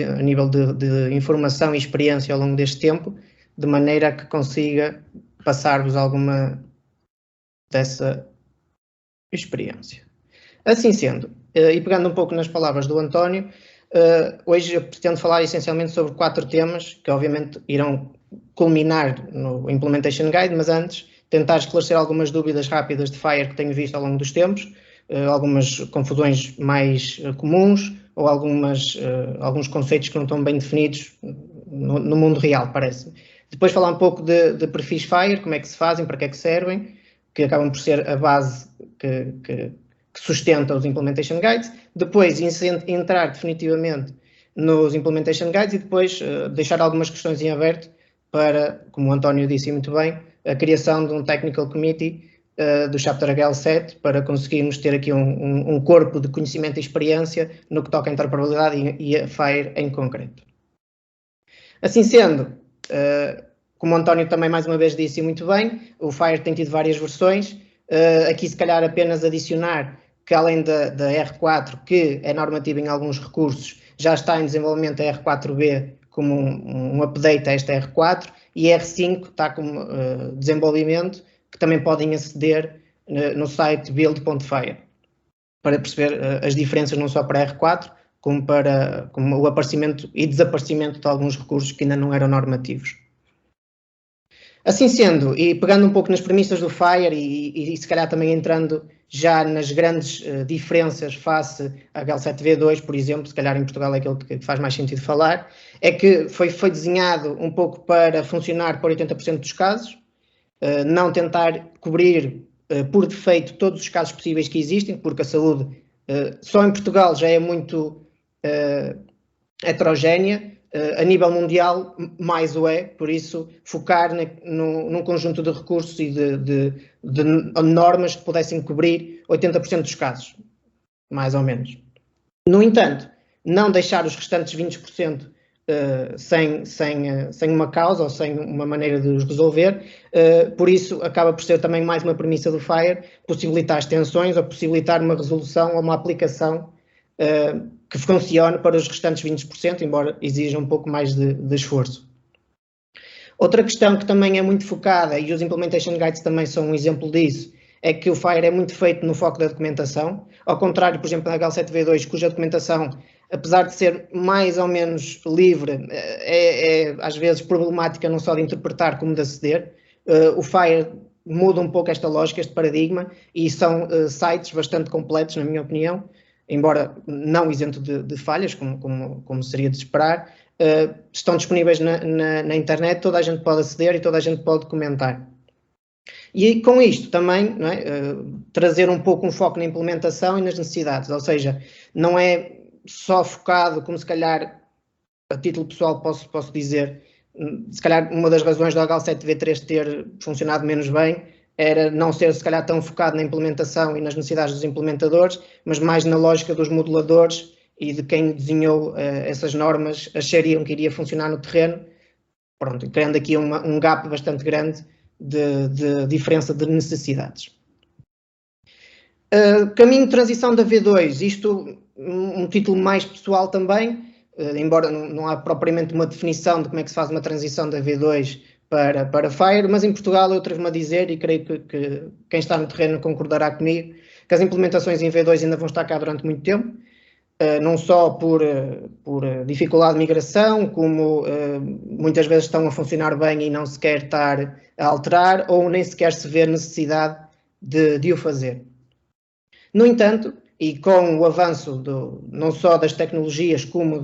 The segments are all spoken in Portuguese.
a nível de informação e experiência ao longo deste tempo, de maneira a que consiga passar-vos alguma dessa experiência. Assim sendo, e pegando um pouco nas palavras do António, hoje eu pretendo falar essencialmente sobre 4 temas que obviamente irão culminar no Implementation Guide, mas antes tentar esclarecer algumas dúvidas rápidas de FHIR que tenho visto ao longo dos tempos, algumas confusões mais comuns ou alguns conceitos que não estão bem definidos no mundo real, parece. Depois falar um pouco de perfis FHIR, como é que se fazem, para que é que servem, que acabam por ser a base que sustenta os Implementation Guides. Depois entrar definitivamente nos Implementation Guides e depois deixar algumas questões em aberto para, como o António disse muito bem, a criação de um Technical Committee do Chapter HL7 para conseguirmos ter aqui um corpo de conhecimento e experiência no que toca à interoperabilidade e a FHIR em concreto. Assim sendo, como o António também mais uma vez disse muito bem, o FHIR tem tido várias versões. Aqui se calhar apenas adicionar que além da R4, que é normativa em alguns recursos, já está em desenvolvimento a R4B como um update a esta R4 e R5 está como desenvolvimento que também podem aceder no site build.fire para perceber as diferenças não só para a R4 como o aparecimento e desaparecimento de alguns recursos que ainda não eram normativos. Assim sendo, e pegando um pouco nas premissas do FHIR e se calhar também entrando já nas grandes diferenças face a HL7V2, por exemplo, se calhar em Portugal é aquilo que faz mais sentido falar, é que foi desenhado um pouco para funcionar por 80% dos casos, não tentar cobrir por defeito todos os casos possíveis que existem, porque a saúde só em Portugal já é muito heterogénea, a nível mundial mais o é, por isso focar num conjunto de recursos e de normas que pudessem cobrir 80% dos casos, mais ou menos. No entanto, não deixar os restantes 20% sem uma causa ou sem uma maneira de os resolver, por isso acaba por ser também mais uma premissa do FHIR, possibilitar extensões ou possibilitar uma resolução ou uma aplicação que funcione para os restantes 20%, embora exija um pouco mais de esforço. Outra questão que também é muito focada, e os Implementation Guides também são um exemplo disso, é que o FHIR é muito feito no foco da documentação, ao contrário, por exemplo, da HL7V2, cuja documentação, apesar de ser mais ou menos livre, é às vezes problemática não só de interpretar como de aceder. O FHIR muda um pouco esta lógica, este paradigma, e são sites bastante completos, na minha opinião, embora não isento de falhas, como seria de esperar, estão disponíveis na internet, toda a gente pode aceder e toda a gente pode comentar. E com isto também, não é, trazer um pouco um foco na implementação e nas necessidades, ou seja, não é só focado, como se calhar, a título pessoal posso dizer, se calhar uma das razões do HL7V3 ter funcionado menos bem era não ser, se calhar, tão focado na implementação e nas necessidades dos implementadores, mas mais na lógica dos modeladores e de quem desenhou essas normas achariam que iria funcionar no terreno, pronto, criando aqui um gap bastante grande de diferença de necessidades. Caminho de transição da V2, isto um título mais pessoal também, embora não há propriamente uma definição de como é que se faz uma transição da V2 para FHIR, mas em Portugal eu atrevo-me a dizer, e creio que quem está no terreno concordará comigo, que as implementações em V2 ainda vão estar cá durante muito tempo, não só por dificuldade de migração, como muitas vezes estão a funcionar bem e não se quer estar a alterar, ou nem sequer se vê necessidade de o fazer. No entanto, e com o avanço não só das tecnologias como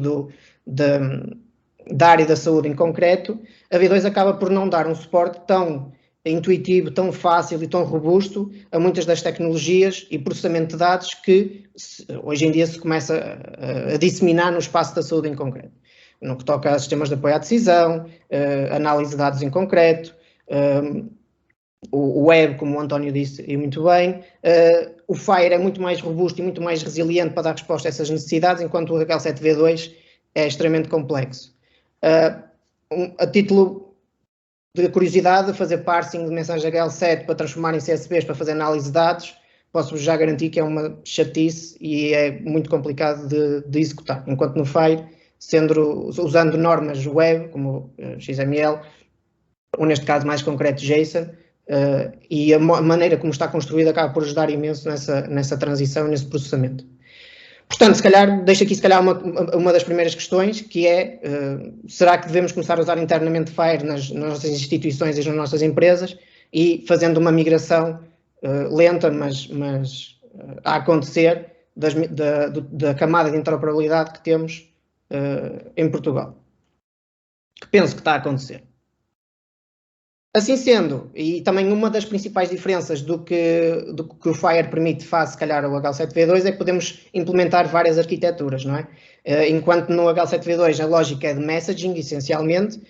da área da saúde em concreto, a V2 acaba por não dar um suporte tão intuitivo, tão fácil e tão robusto a muitas das tecnologias e processamento de dados que hoje em dia se começa a disseminar no espaço da saúde em concreto. No que toca a sistemas de apoio à decisão, análise de dados em concreto, o web, como o António disse e muito bem, o FHIR é muito mais robusto e muito mais resiliente para dar resposta a essas necessidades, enquanto o HL7V2 é extremamente complexo. A título de curiosidade, fazer parsing de mensagens HL7 para transformar em CSVs para fazer análise de dados, posso-vos já garantir que é uma chatice e é muito complicado de executar, enquanto no FHIR usando normas web, como XML, ou neste caso mais concreto JSON, e a maneira como está construída acaba por ajudar imenso nessa transição, nesse processamento. Portanto, deixo aqui uma das primeiras questões, que é, será que devemos começar a usar internamente Fire nas nossas instituições e nas nossas empresas, e fazendo uma migração lenta, mas a acontecer, da camada de interoperabilidade que temos em Portugal, que penso que está a acontecer. Assim sendo, e também uma das principais diferenças do que o Fire permite face, se calhar, ao HL7V2 é que podemos implementar várias arquiteturas, não é? Enquanto no HL7V2 a lógica é de messaging, essencialmente,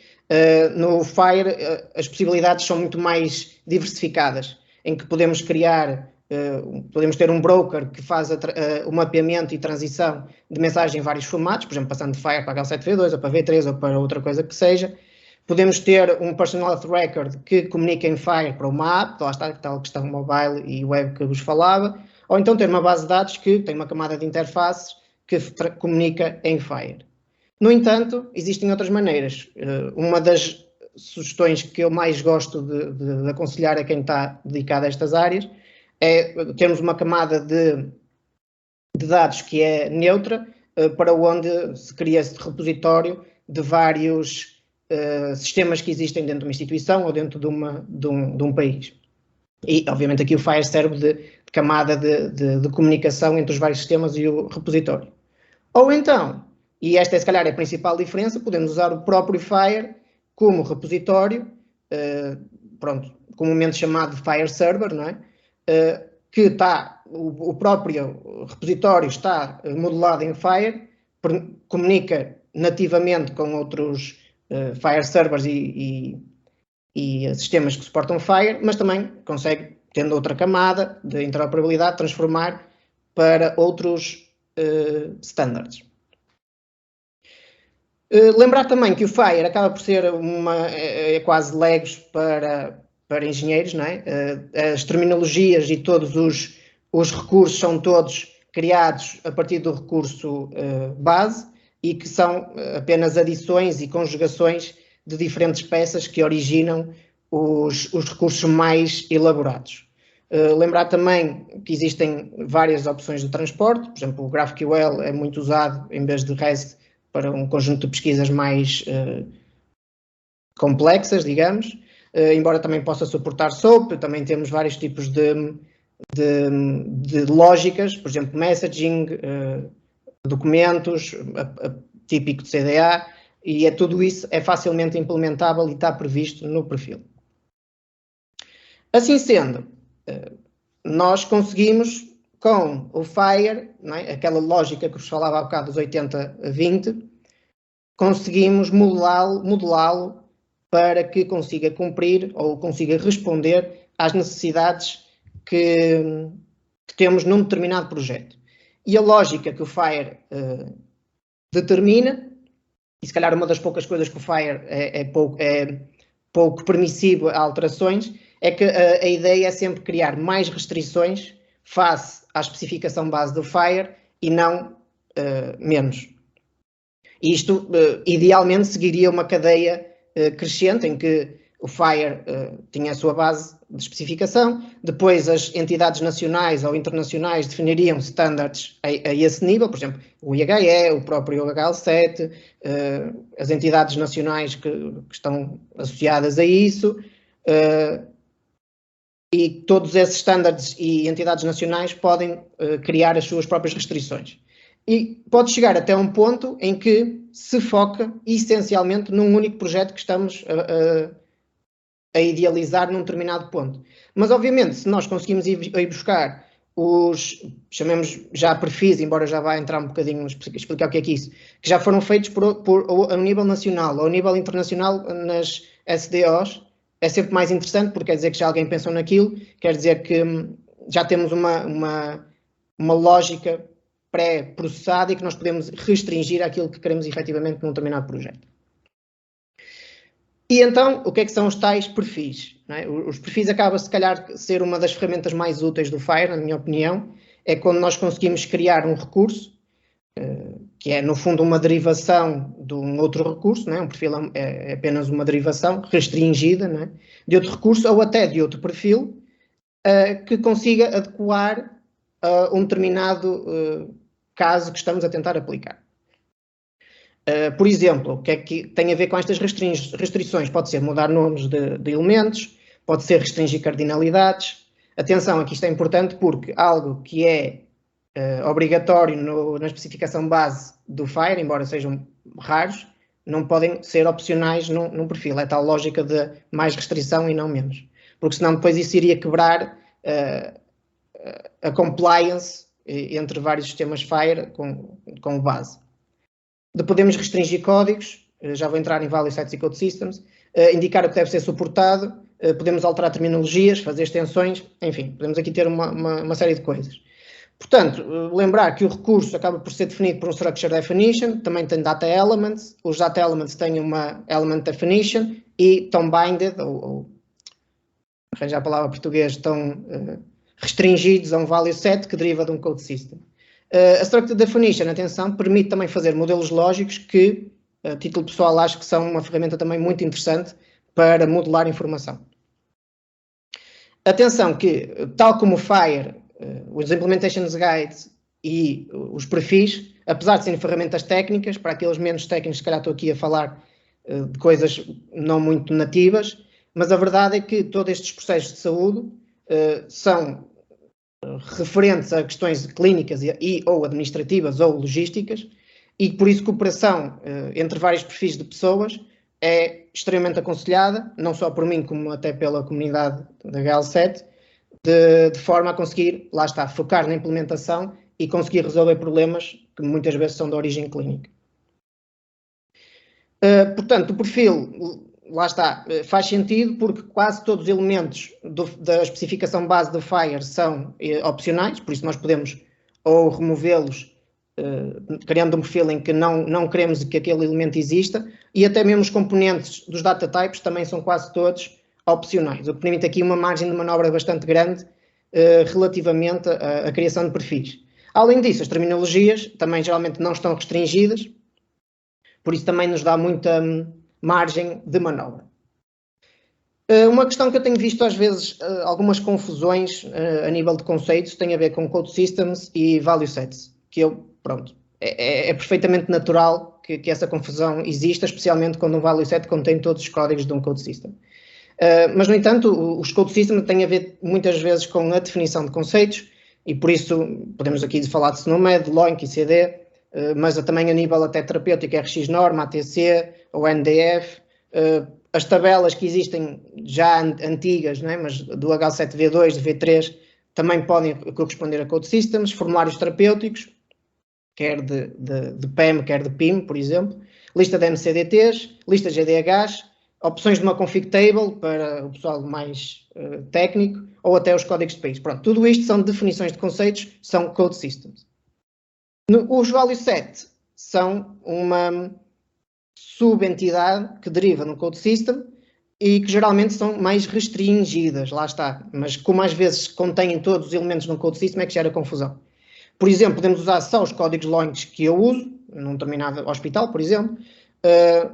no Fire as possibilidades são muito mais diversificadas, em que podemos ter um broker que faz o mapeamento e transição de mensagem em vários formatos, por exemplo, passando de Fire para HL7V2 ou para V3 ou para outra coisa que seja. Podemos ter um Personal Auth Record que comunica em Fire para uma app, lá está a tal questão mobile e web que vos falava, ou então ter uma base de dados que tem uma camada de interfaces que comunica em Fire. No entanto, existem outras maneiras. Uma das sugestões que eu mais gosto de aconselhar a quem está dedicado a estas áreas é termos uma camada de dados que é neutra, para onde se cria esse repositório de vários sistemas que existem dentro de uma instituição ou dentro de um país. E, obviamente, aqui o Fire serve de camada de comunicação entre os vários sistemas e o repositório. Ou então, e esta é se calhar a principal diferença, podemos usar o próprio Fire como repositório, comumente chamado Fire Server, não é? Que o próprio repositório está modelado em Fire, comunica nativamente com outros Fire servers e sistemas que suportam Fire, mas também consegue, tendo outra camada de interoperabilidade, transformar para outros standards. Lembrar também que o Fire acaba por ser é quase Legos para engenheiros, não é? As terminologias e todos os recursos são todos criados a partir do recurso base, e que são apenas adições e conjugações de diferentes peças que originam os recursos mais elaborados. Lembrar também que existem várias opções de transporte, por exemplo, o GraphQL é muito usado em vez de REST para um conjunto de pesquisas mais complexas, digamos, embora também possa suportar SOAP. Também temos vários tipos de lógicas, por exemplo, messaging, documentos, típico de CDA, e tudo isso é facilmente implementável e está previsto no perfil. Assim sendo, nós conseguimos, com o Fire, não é? Aquela lógica que vos falava há bocado dos 80-20, conseguimos modelá-lo para que consiga cumprir ou consiga responder às necessidades que temos num determinado projeto. E a lógica que o Fire determina, e se calhar uma das poucas coisas que o Fire é pouco permissivo a alterações, é que a ideia é sempre criar mais restrições face à especificação base do Fire e não menos. Isto, idealmente, seguiria uma cadeia crescente, em que o Fire tinha a sua base de especificação, depois as entidades nacionais ou internacionais definiriam standards a esse nível, por exemplo, o IHE, o próprio HL7, as entidades nacionais que estão associadas a isso, e todos esses standards e entidades nacionais podem criar as suas próprias restrições. E pode chegar até um ponto em que se foca essencialmente num único projeto que estamos a idealizar num determinado ponto. Mas, obviamente, se nós conseguimos ir buscar chamemos já perfis, embora já vá entrar um bocadinho, explicar o que é isso, que já foram feitos a nível nacional ou a nível internacional nas SDOs, é sempre mais interessante, porque quer dizer que já alguém pensou naquilo, quer dizer que já temos uma lógica pré-processada e que nós podemos restringir aquilo que queremos efetivamente num determinado projeto. E então, o que é que são os tais perfis? Não é? Os perfis acabam, se calhar, ser uma das ferramentas mais úteis do Fire, na minha opinião, é quando nós conseguimos criar um recurso, que é, no fundo, uma derivação de um outro recurso, não é? Um perfil é apenas uma derivação restringida, não é? De outro recurso ou até de outro perfil que consiga adequar a um determinado caso que estamos a tentar aplicar. Por exemplo, o que é que tem a ver com estas restrições? Pode ser mudar nomes de elementos, pode ser restringir cardinalidades. Atenção, aqui isto é importante porque algo que é obrigatório na especificação base do Fire, embora sejam raros, não podem ser opcionais num perfil. É tal lógica de mais restrição e não menos. Porque senão depois isso iria quebrar a compliance entre vários sistemas Fire com base. Podemos restringir códigos, já vou entrar em Value Sets e Code Systems, indicar o que deve ser suportado, podemos alterar terminologias, fazer extensões, enfim, podemos aqui ter uma série de coisas. Portanto, lembrar que o recurso acaba por ser definido por um Structure Definition, também tem Data Elements, os Data Elements têm uma Element Definition e estão binded, ou arranjar a palavra português, estão restringidos a um Value Set que deriva de um Code System. A Structure Definition, atenção, permite também fazer modelos lógicos que, a título pessoal, acho que são uma ferramenta também muito interessante para modelar informação. Atenção que, tal como o Fire, os Implementation Guides e os perfis, apesar de serem ferramentas técnicas, para aqueles menos técnicos, se calhar estou aqui a falar de coisas não muito nativas, mas a verdade é que todos estes processos de saúde são referentes a questões clínicas ou administrativas ou logísticas e por isso cooperação entre vários perfis de pessoas é extremamente aconselhada, não só por mim como até pela comunidade da HL7, de forma a conseguir, lá está, focar na implementação e conseguir resolver problemas que muitas vezes são de origem clínica. Portanto, o perfil, lá está, faz sentido porque quase todos os elementos da especificação base do Fire são opcionais, por isso nós podemos ou removê-los criando um perfil em que não queremos que aquele elemento exista, e até mesmo os componentes dos data types também são quase todos opcionais, o que permite aqui uma margem de manobra bastante grande relativamente à criação de perfis. Além disso, as terminologias também geralmente não estão restringidas, por isso também nos dá muita margem de manobra. Uma questão que eu tenho visto às vezes, algumas confusões a nível de conceitos, tem a ver com Code Systems e Value Sets, que é perfeitamente natural que essa confusão exista, especialmente quando um Value Set contém todos os códigos de um Code System. Mas, no entanto, os Code Systems têm a ver muitas vezes com a definição de conceitos, e por isso podemos aqui falar de SNOMED, LOINC e CD, mas também a nível até terapêutico, RxNorm, ATC ou NDF, as tabelas que existem já antigas, não é? Mas do H7V2, do V3, também podem corresponder a Code Systems, formulários terapêuticos, quer de PEM, quer de PIM, por exemplo, lista de MCDTs, lista de GDHs, opções de uma config table para o pessoal mais técnico, ou até os códigos de país. Pronto, tudo isto são definições de conceitos, são Code Systems. Os Value Set são uma subentidade que deriva no Code System e que geralmente são mais restringidas, lá está. Mas como às vezes contêm todos os elementos no Code System é que gera confusão. Por exemplo, podemos usar só os códigos LOINCs que eu uso, num determinado hospital, por exemplo,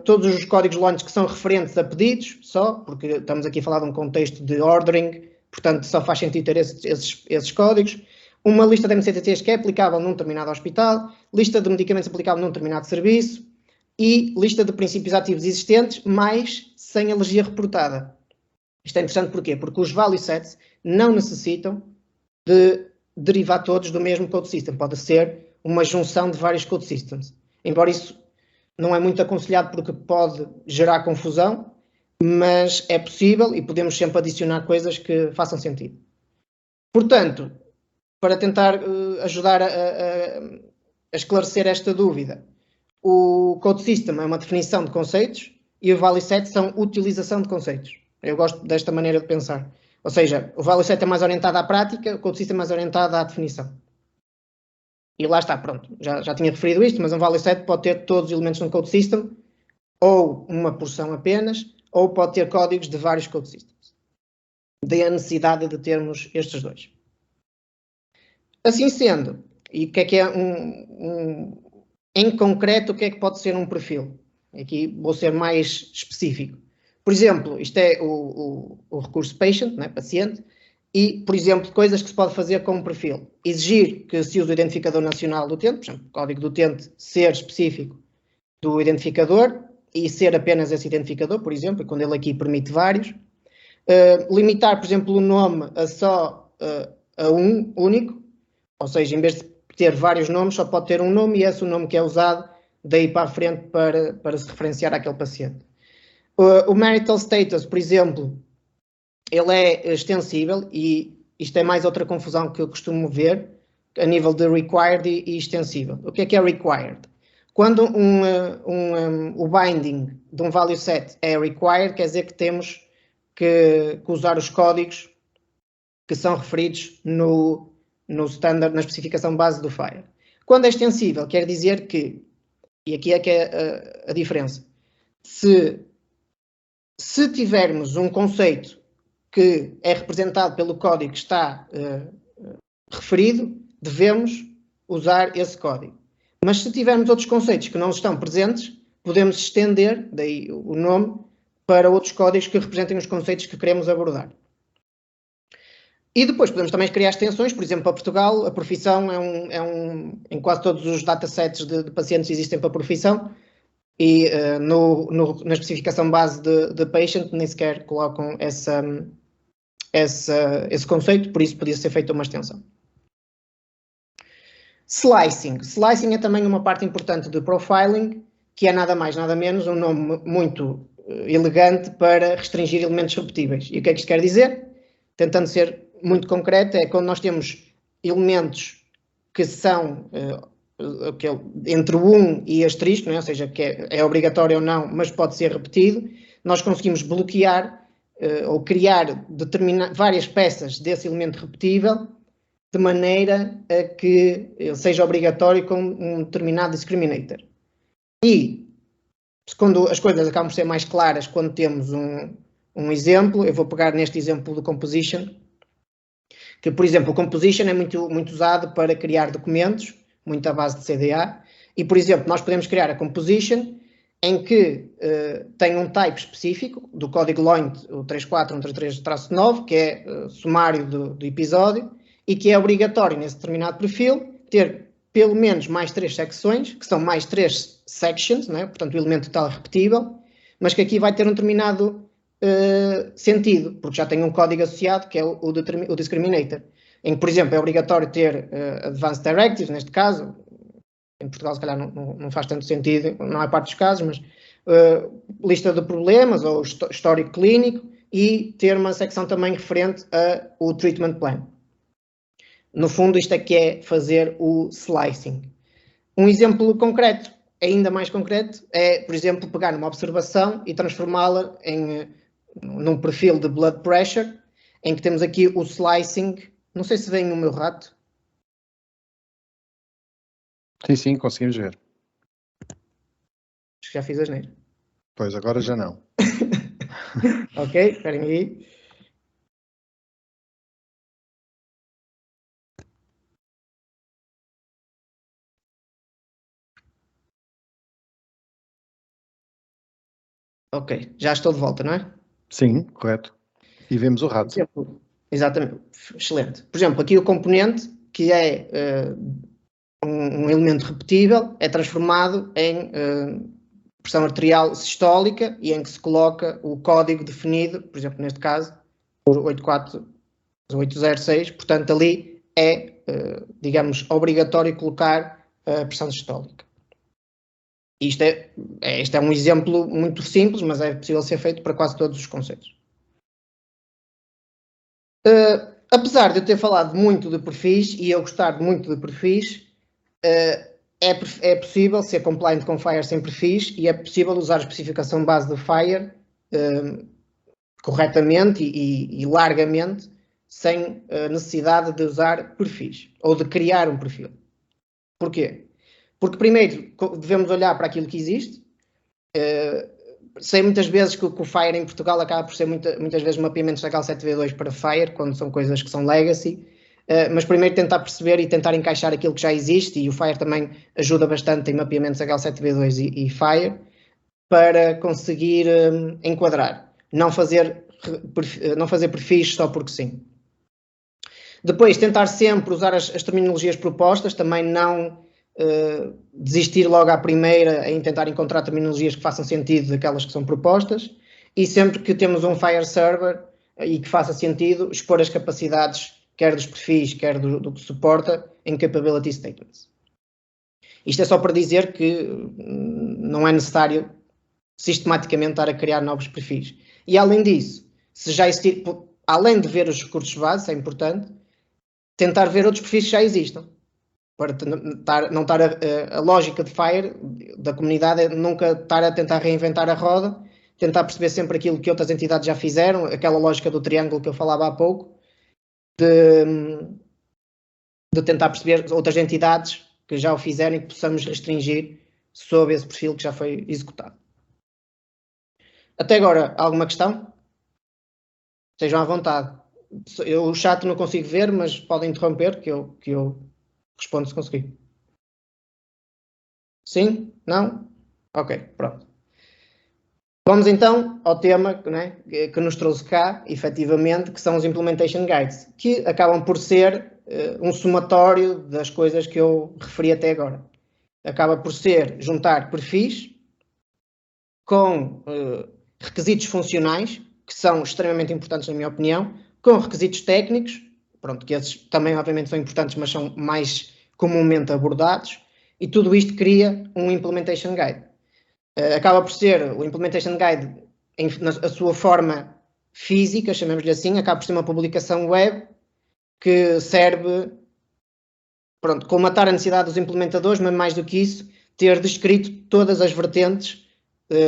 todos os códigos LOINCs que são referentes a pedidos, só, porque estamos aqui a falar de um contexto de ordering, portanto só faz sentido ter esses códigos. Uma lista de MCTTs que é aplicável num determinado hospital, lista de medicamentos aplicável num determinado serviço e lista de princípios ativos existentes, mas sem alergia reportada. Isto é interessante porquê? Porque os Value Sets não necessitam de derivar todos do mesmo Code System. Pode ser uma junção de vários Code Systems. Embora isso não é muito aconselhado porque pode gerar confusão, mas é possível e podemos sempre adicionar coisas que façam sentido. Portanto, para tentar ajudar a esclarecer esta dúvida, o Code System é uma definição de conceitos e o Value Set são utilização de conceitos. Eu gosto desta maneira de pensar. Ou seja, o Value Set é mais orientado à prática, o Code System é mais orientado à definição. E lá está, pronto. Já tinha referido isto, mas um Value Set pode ter todos os elementos no Code System, ou uma porção apenas, ou pode ter códigos de vários Code Systems. Daí a necessidade de termos estes dois. Assim sendo, e o que é em concreto, o que é que pode ser um perfil? Aqui vou ser mais específico. Por exemplo, isto é o recurso patient, né, paciente, e, por exemplo, coisas que se pode fazer com um perfil. Exigir que se use o identificador nacional do utente, por exemplo, o código do utente ser específico do identificador e ser apenas esse identificador, por exemplo, quando ele aqui permite vários. Limitar, por exemplo, o nome a só a um único, ou seja, em vez de ter vários nomes, só pode ter um nome e esse é o nome que é usado daí para a frente para se referenciar àquele paciente. O marital status, por exemplo, ele é extensível e isto é mais outra confusão que eu costumo ver a nível de required e extensível. O que é required? Quando o binding de um value set é required, quer dizer que temos que usar os códigos que são referidos no standard, na especificação base do Fire. Quando é extensível, quer dizer que, e aqui é que é a diferença, se tivermos um conceito que é representado pelo código que está referido, devemos usar esse código. Mas se tivermos outros conceitos que não estão presentes, podemos estender, daí o nome, para outros códigos que representem os conceitos que queremos abordar. E depois podemos também criar extensões, por exemplo, para Portugal, a profissão em quase todos os datasets de pacientes existem para profissão, e na especificação base de patient nem sequer colocam esse conceito, por isso podia ser feita uma extensão. Slicing. Slicing é também uma parte importante do profiling, que é nada mais, nada menos, um nome muito elegante para restringir elementos repetíveis. E o que é que isto quer dizer? Tentando ser muito concreto, é quando nós temos elementos que são entre o 1 e asterisco, ou seja, que é obrigatório ou não, mas pode ser repetido, nós conseguimos bloquear ou criar várias peças desse elemento repetível de maneira a que ele seja obrigatório com um determinado discriminator. E quando as coisas acabam por ser mais claras, quando temos um exemplo, eu vou pegar neste exemplo do composition, que, por exemplo, o composition é muito usado para criar documentos, muito à base de CDA, e, por exemplo, nós podemos criar a composition em que tem um type específico do código LOINT, o 34133-9, que é sumário do episódio, e que é obrigatório nesse determinado perfil ter pelo menos mais 3 secções, que são mais 3 sections, não é? Portanto o elemento total é repetível, mas que aqui vai ter um determinado sentido, porque já tem um código associado, que é o discriminator, em que, por exemplo, é obrigatório ter advanced directives, neste caso, em Portugal se calhar não faz tanto sentido, não é parte dos casos, mas lista de problemas ou histórico clínico e ter uma secção também referente ao treatment plan. No fundo, isto é que é fazer o slicing. Um exemplo concreto, ainda mais concreto, é, por exemplo, pegar numa observação e transformá-la num perfil de blood pressure, em que temos aqui o slicing. Não sei se vem o meu rato. Sim, conseguimos ver. Acho que já fiz asneira. Pois, agora já não. Ok, esperem aí. Ok, já estou de volta, não é? Sim, correto. E vemos o rato. Exatamente, excelente. Por exemplo, aqui o componente, que é um elemento repetível, é transformado em pressão arterial sistólica e em que se coloca o código definido, por exemplo, neste caso, por 84806, portanto ali é, digamos, obrigatório colocar a pressão sistólica. Este é um exemplo muito simples, mas é possível ser feito para quase todos os conceitos. Apesar de eu ter falado muito de perfis e eu gostar muito de perfis, é possível ser compliant com Fire sem perfis e é possível usar a especificação base do Fire corretamente e largamente sem necessidade de usar perfis ou de criar um perfil. Porquê? Porque primeiro devemos olhar para aquilo que existe. Sei muitas vezes que o Fire em Portugal acaba por ser muitas vezes mapeamentos da HAL7v2 para Fire, quando são coisas que são legacy. mas primeiro tentar perceber e tentar encaixar aquilo que já existe, e o Fire também ajuda bastante em mapeamentos HL7V2 e Fire, para conseguir enquadrar, não fazer perfis só porque sim. Depois, tentar sempre usar as terminologias propostas, também não desistir logo à primeira em tentar encontrar terminologias que façam sentido daquelas que são propostas, e sempre que temos um Fire Server e que faça sentido, expor as capacidades, quer dos perfis, quer do que suporta, em Capability Statements. Isto é só para dizer que não é necessário sistematicamente estar a criar novos perfis. E além disso, se já existir, além de ver os recursos base, é importante, tentar ver outros perfis que já existam. Para não estar a lógica de Fire, da comunidade, é nunca estar a tentar reinventar a roda, tentar perceber sempre aquilo que outras entidades já fizeram, aquela lógica do triângulo que eu falava há pouco, de tentar perceber outras entidades que já o fizeram e que possamos restringir sob esse perfil que já foi executado. Até agora, alguma questão? Estejam à vontade. O chat não consigo ver, mas podem interromper que eu respondo se conseguir. Sim? Não? Ok, pronto. Vamos então ao tema, né, que nos trouxe cá, efetivamente, que são os Implementation Guides, que acabam por ser um somatório das coisas que eu referi até agora. Acaba por ser juntar perfis com requisitos funcionais, que são extremamente importantes na minha opinião, com requisitos técnicos, pronto, que esses também obviamente são importantes, mas são mais comumente abordados, e tudo isto cria um Implementation Guide. Acaba por ser o Implementation Guide, na sua forma física, chamemos-lhe assim, acaba por ser uma publicação web que serve, pronto, colmatar a necessidade dos implementadores, mas mais do que isso, ter descrito todas as vertentes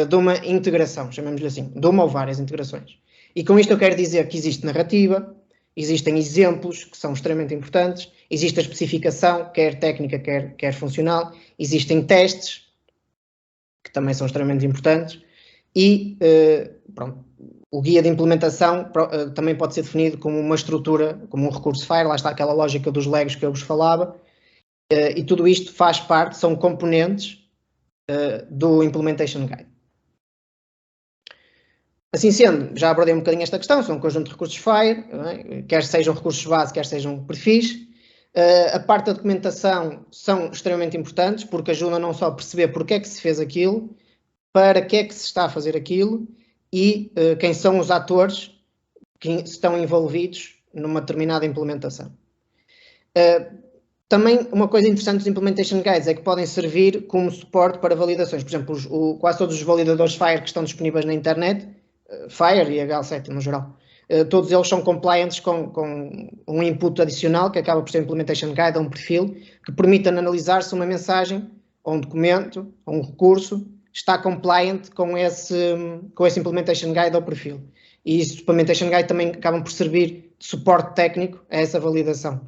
de uma integração, chamemos-lhe assim, de uma ou várias integrações. E com isto eu quero dizer que existe narrativa, existem exemplos que são extremamente importantes, existe a especificação, quer técnica, quer funcional, existem testes, que também são extremamente importantes, e pronto, o guia de implementação também pode ser definido como uma estrutura, como um recurso Fire, lá está aquela lógica dos Legos que eu vos falava, e tudo isto faz parte, são componentes do Implementation Guide. Assim sendo, já abordei um bocadinho esta questão, são um conjunto de recursos Fire, quer sejam recursos base, quer sejam perfis. A parte da documentação são extremamente importantes, porque ajudam não só a perceber porque é que se fez aquilo, para que é que se está a fazer aquilo e quem são os atores que estão envolvidos numa determinada implementação. Também uma coisa interessante dos Implementation Guides é que podem servir como suporte para validações. Por exemplo, quase todos os validadores Fire que estão disponíveis na internet, Fire e HL7 no geral, todos eles são compliants com um input adicional, que acaba por ser um Implementation Guide ou um perfil, que permite analisar se uma mensagem, ou um documento, ou um recurso, está compliant com esse Implementation Guide ou perfil. E os Implementation Guide também acabam por servir de suporte técnico a essa validação.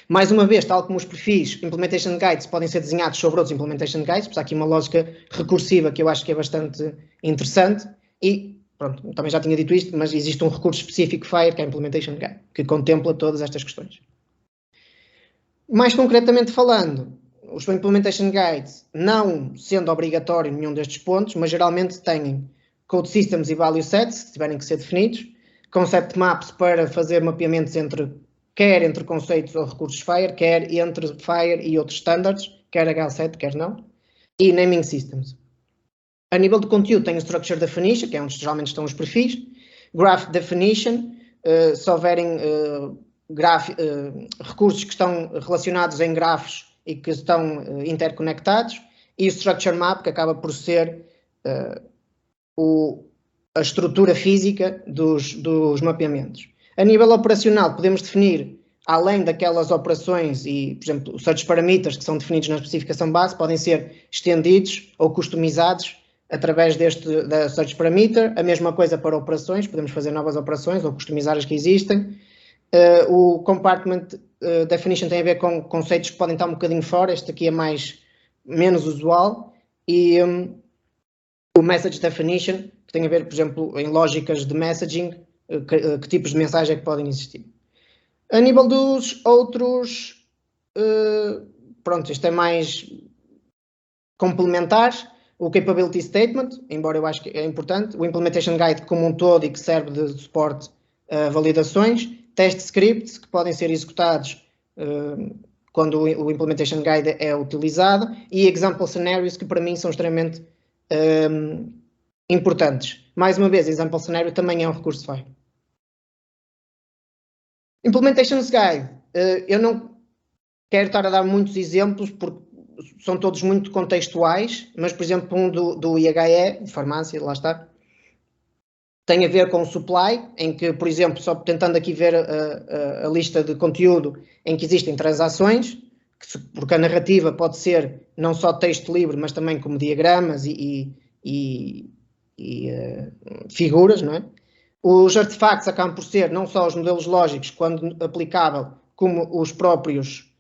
Mais uma vez, tal como os perfis, Implementation Guides podem ser desenhados sobre outros Implementation Guides, pois há aqui uma lógica recursiva que eu acho que é bastante interessante, e pronto, também já tinha dito isto, mas existe um recurso específico Fire, que é a Implementation Guide, que contempla todas estas questões. Mais concretamente falando, os Implementation Guides, não sendo obrigatório nenhum destes pontos, mas geralmente têm Code Systems e Value Sets, que tiverem que ser definidos, Concept Maps para fazer mapeamentos quer entre conceitos ou recursos Fire, quer entre Fire e outros standards, quer HL7, quer não, e Naming Systems. A nível de conteúdo tem o Structure Definition, que é onde geralmente estão os perfis, Graph Definition, se houverem recursos que estão relacionados em grafos e que estão interconectados, e o Structure Map, que acaba por ser a estrutura física dos mapeamentos. A nível operacional, podemos definir, além daquelas operações e, por exemplo, os search parameters que são definidos na especificação base, podem ser estendidos ou customizados através da search parameter. A mesma coisa para operações, podemos fazer novas operações ou customizar as que existem. O compartment definition tem a ver com conceitos que podem estar um bocadinho fora, este aqui é menos usual, e o message definition, que tem a ver, por exemplo, em lógicas de messaging, que tipos de mensagem é que podem existir. A nível dos outros, pronto, isto é mais complementar. O Capability Statement, embora eu acho que é importante. O Implementation Guide como um todo e que serve de suporte a validações. Test Scripts, que podem ser executados quando o Implementation Guide é utilizado. E Example Scenarios, que para mim são extremamente importantes. Mais uma vez, Example Scenario também é um recurso FAIR. Implementation Guide, eu não quero estar a dar muitos exemplos porque são todos muito contextuais, mas por exemplo um do IHE, de farmácia, lá está, tem a ver com o supply, em que, por exemplo, só tentando aqui ver a lista de conteúdo em que existem transações, porque a narrativa pode ser não só texto livre, mas também como diagramas e figuras, não é? Os artefactos acabam por ser não só os modelos lógicos, quando aplicável, como os próprios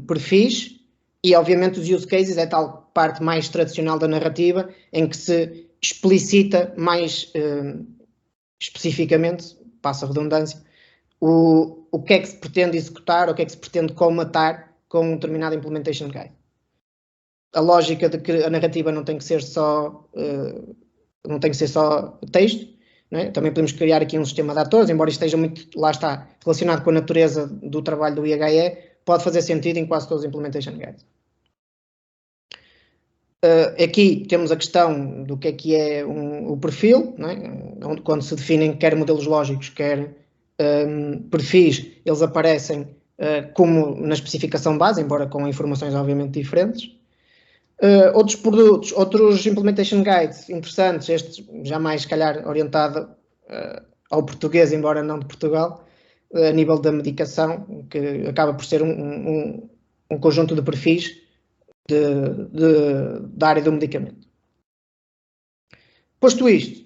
perfis, e obviamente os use cases é tal parte mais tradicional da narrativa, em que se explicita mais especificamente, passa a redundância, o que é que se pretende executar, o que é que se pretende comatar com um determinado Implementation Guide. A lógica de que a narrativa não tem que ser só texto, não é? Também podemos criar aqui um sistema de atores, embora isto esteja muito, lá está, relacionado com a natureza do trabalho do IHE, pode fazer sentido em quase todos os Implementation Guides. Aqui temos a questão do que é o perfil, não é? Onde, quando se definem quer modelos lógicos, quer perfis, eles aparecem como na especificação base, embora com informações obviamente diferentes. Outros produtos, outros Implementation Guides interessantes, este já mais, se calhar, orientado ao português, embora não de Portugal, a nível da medicação, que acaba por ser um conjunto de perfis da área do medicamento. Posto isto,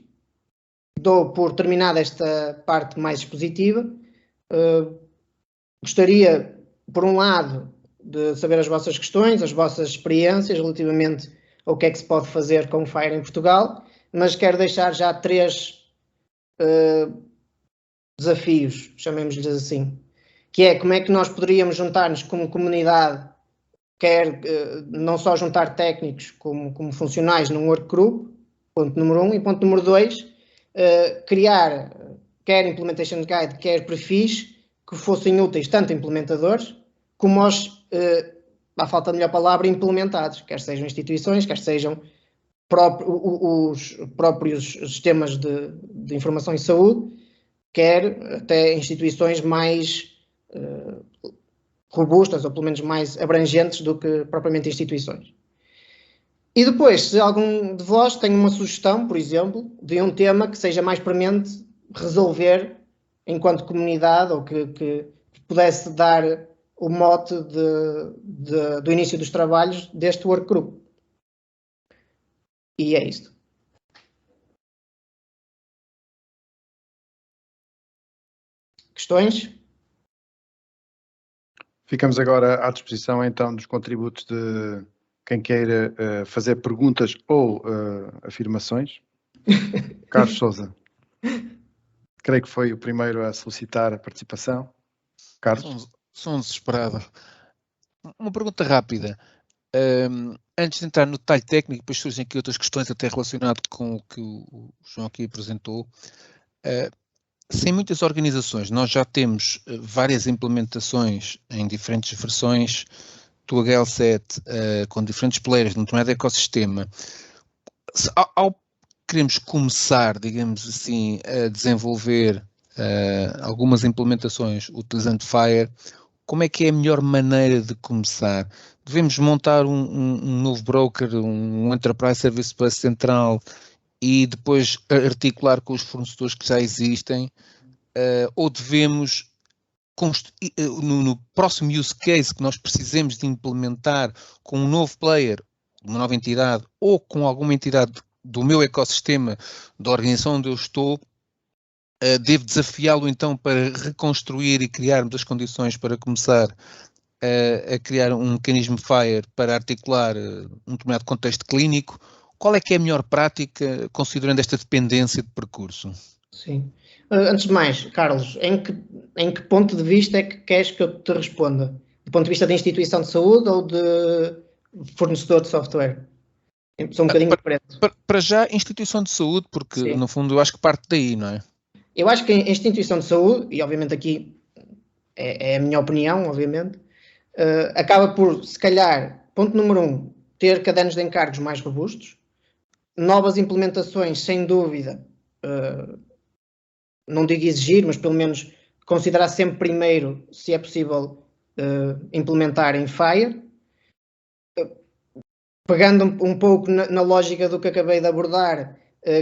dou por terminada esta parte mais expositiva. Gostaria, por um lado, de saber as vossas questões, as vossas experiências relativamente ao que é que se pode fazer com o FAIR em Portugal, mas quero deixar já 3 desafios, chamemos-lhes assim, que é como é que nós poderíamos juntar-nos como comunidade, quer não só juntar técnicos como funcionais num workgroup, ponto número 1, e ponto número 2, criar quer Implementation Guide, quer perfis que fossem úteis tanto a implementadores como aos, à falta de melhor palavra, implementados, quer sejam instituições, quer sejam os próprios sistemas de informação e saúde, quer até instituições mais robustas, ou pelo menos mais abrangentes do que propriamente instituições. E depois, se algum de vós tem uma sugestão, por exemplo, de um tema que seja mais premente resolver enquanto comunidade, ou que pudesse dar o mote do início dos trabalhos deste workgroup. E é isto. Questões? Ficamos agora à disposição, então, dos contributos de quem queira fazer perguntas ou afirmações. Carlos Sousa, creio que foi o primeiro a solicitar a participação. Carlos? Sou um desesperado. Uma pergunta rápida. Antes de entrar no detalhe técnico, depois surgem aqui outras questões até relacionado com o que o João aqui apresentou. Sem muitas organizações, nós já temos várias implementações em diferentes versões do HL7 com diferentes players no determinado ecossistema. Ao queremos começar, digamos assim, a desenvolver algumas implementações utilizando FAIR, como é que é a melhor maneira de começar? Devemos montar um novo broker, um Enterprise Service Bus central e depois articular com os fornecedores que já existem, ou devemos, no próximo use case que nós precisemos de implementar com um novo player, uma nova entidade, ou com alguma entidade do meu ecossistema, da organização onde eu estou, devo desafiá-lo então para reconstruir e criarmos as condições para começar a criar um mecanismo FAIR para articular um determinado contexto clínico. Qual é que é a melhor prática, considerando esta dependência de percurso? Sim. Antes de mais, Carlos, em que ponto de vista é que queres que eu te responda? Do ponto de vista da instituição de saúde ou de fornecedor de software? Sou um bocadinho diferente. Para já, instituição de saúde, porque Sim. no fundo eu acho que parte daí, não é? Eu acho que a instituição de saúde, e obviamente aqui é a minha opinião, obviamente, acaba por, se calhar, ponto número 1, ter cadernos de encargos mais robustos, novas implementações, sem dúvida, não digo exigir, mas pelo menos considerar sempre primeiro, se é possível, implementar em Fire. Pegando um pouco na lógica do que acabei de abordar,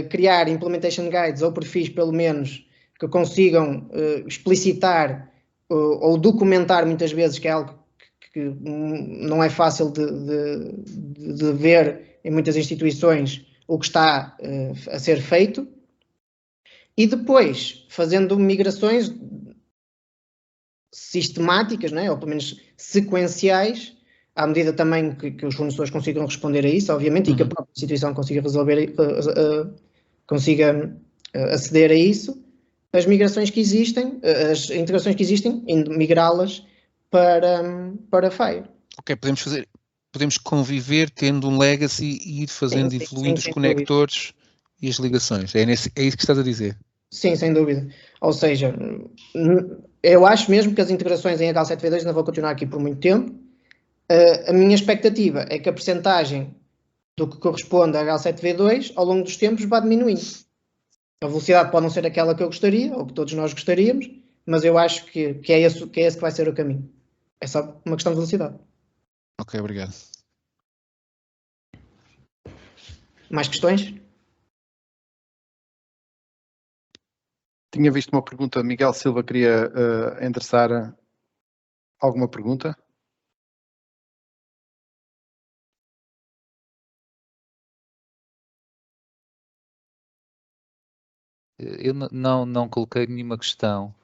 criar implementation guides ou perfis, pelo menos, que consigam explicitar ou documentar muitas vezes, que é algo que não é fácil de ver em muitas instituições, o que está a ser feito. E depois, fazendo migrações sistemáticas, né, ou pelo menos sequenciais, à medida também que os fornecedores consigam responder a isso, obviamente, e que a própria instituição consiga resolver, consiga aceder a isso, as migrações que existem, as integrações que existem, migrá-las para Fire. Ok, podemos conviver tendo um legacy e ir fazendo evoluindo os conectores e as ligações. É isso que estás a dizer? Sim, sem dúvida. Ou seja, eu acho mesmo que as integrações em HL7V2 ainda vão continuar aqui por muito tempo. A minha expectativa é que a percentagem do que corresponde a HL7V2 ao longo dos tempos vá diminuindo. A velocidade pode não ser aquela que eu gostaria, ou que todos nós gostaríamos, mas eu acho que é esse que vai ser o caminho. É só uma questão de velocidade. Ok, obrigado. Mais questões? Tinha visto uma pergunta, Miguel Silva queria endereçar alguma pergunta? Eu não coloquei nenhuma questão.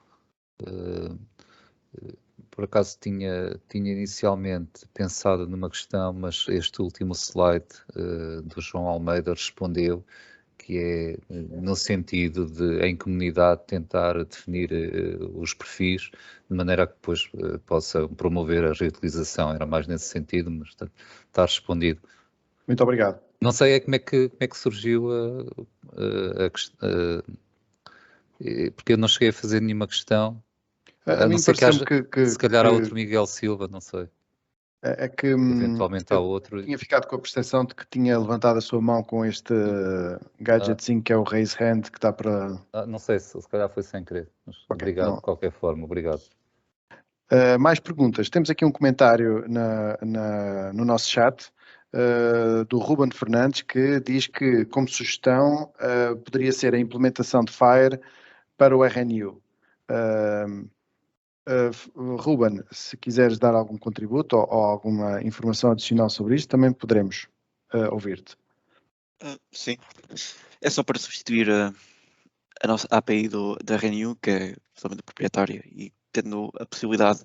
Por acaso tinha inicialmente pensado numa questão, mas este último slide do João Almeida respondeu, que é no sentido de, em comunidade, tentar definir os perfis, de maneira a que depois possa promover a reutilização. Era mais nesse sentido, mas está respondido. Muito obrigado. Não sei como é que surgiu a questão, porque eu não cheguei a fazer nenhuma questão. A mim parece-me que se calhar há outro Miguel Silva, não sei. É que eventualmente há outro. Tinha ficado com a percepção de que tinha levantado a sua mão com este gadgetzinho que é o raise hand, que está para... não sei, se calhar foi sem querer. Mas okay, obrigado, não. De qualquer forma, obrigado. Mais perguntas. Temos aqui um comentário no nosso chat do Ruben Fernandes, que diz que, como sugestão, poderia ser a implementação de Fire para o RNU. Ruben, se quiseres dar algum contributo ou alguma informação adicional sobre isto, também poderemos ouvir-te. Sim, é só para substituir a nossa API da RNU, que é somente proprietária, e tendo a possibilidade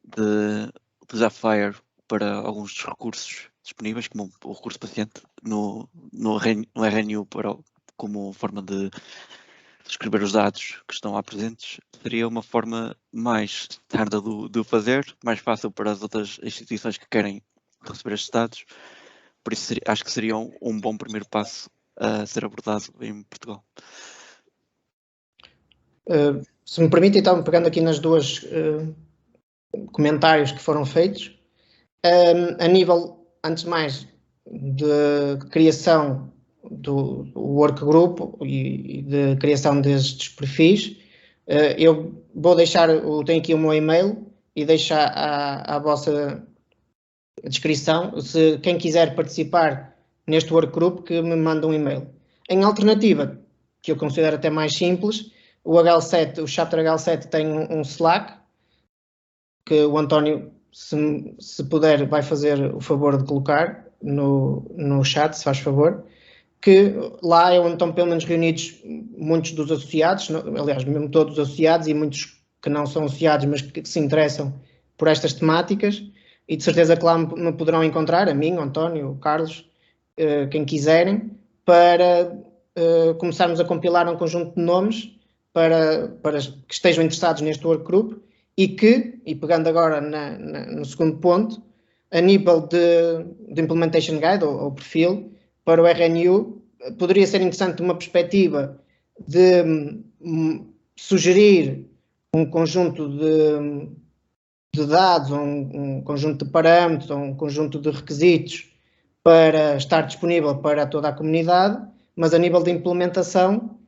de utilizar Fire para alguns dos recursos disponíveis, como o recurso paciente, no RNU como forma de escrever os dados que estão lá presentes, seria uma forma mais standard de fazer, mais fácil para as outras instituições que querem receber estes dados. Por isso acho que seria um bom primeiro passo a ser abordado em Portugal. Se me permite, então, pegando aqui nas duas comentários que foram feitos, a nível, antes de mais, de criação do workgroup e de criação destes perfis, eu vou deixar, tenho aqui o meu e-mail e deixo à vossa descrição, se quem quiser participar neste workgroup, que me manda um e-mail. Em alternativa, que eu considero até mais simples, o Chapter HL7 tem um Slack, que o António, se puder, vai fazer o favor de colocar no chat, se faz favor, que lá é onde estão pelo menos reunidos muitos dos associados, aliás, mesmo todos os associados e muitos que não são associados, mas que se interessam por estas temáticas, e de certeza que lá me poderão encontrar, a mim, o António, o Carlos, quem quiserem, para começarmos a compilar um conjunto de nomes para que estejam interessados neste workgroup e pegando agora no segundo ponto, a nível de Implementation Guide ou perfil para o RNU, poderia ser interessante uma perspectiva de sugerir um conjunto de dados, um conjunto de parâmetros, ou um conjunto de requisitos para estar disponível para toda a comunidade, mas a nível de implementação,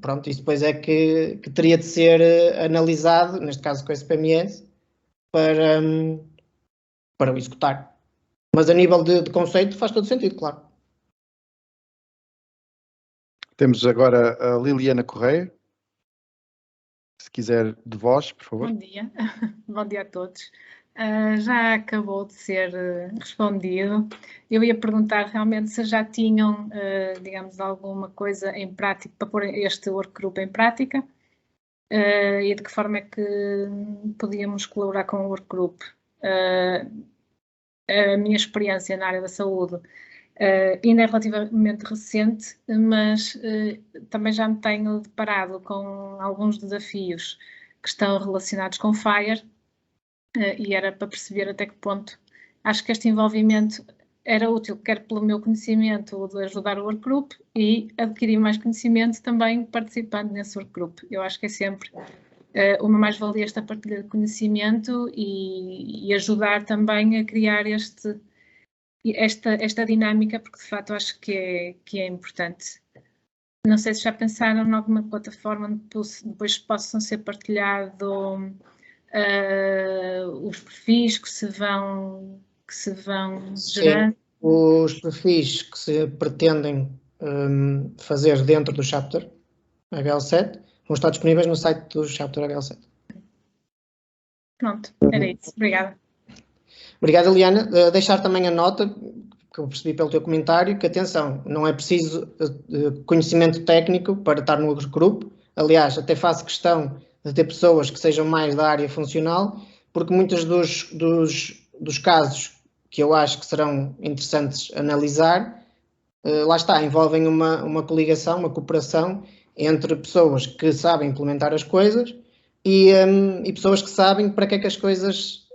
pronto, isso depois é que teria de ser analisado, neste caso com a SPMS, para o executar. Mas a nível de conceito faz todo sentido, claro. Temos agora a Liliana Correia. Se quiser de voz, por favor. Bom dia. Bom dia a todos. Já acabou de ser respondido. Eu ia perguntar realmente se já tinham, digamos, alguma coisa em prática para pôr este workgroup em prática e de que forma é que podíamos colaborar com o workgroup. A minha experiência na área da saúde ainda é relativamente recente, mas também já me tenho deparado com alguns desafios que estão relacionados com FHIR e era para perceber até que ponto acho que este envolvimento era útil, quer pelo meu conhecimento de ajudar o workgroup e adquirir mais conhecimento também participando nesse workgroup. Eu acho que é sempre uma mais-valia esta partilha de conhecimento e ajudar também a criar esta dinâmica, porque de facto acho que é importante. Não sei se já pensaram em alguma plataforma onde depois possam ser partilhados os perfis que se vão gerando. Sim, os perfis que se pretendem fazer dentro do chapter HL7 vão estar disponíveis no site do chapter HL7. Pronto, era isso. Obrigada. Obrigado, Eliana. Deixar também a nota, que eu percebi pelo teu comentário, que atenção, não é preciso conhecimento técnico para estar no grupo. Aliás, até faço questão de ter pessoas que sejam mais da área funcional, porque muitos dos casos que eu acho que serão interessantes analisar, lá está, envolvem uma coligação, uma cooperação entre pessoas que sabem implementar as coisas e pessoas que sabem para que é que as coisas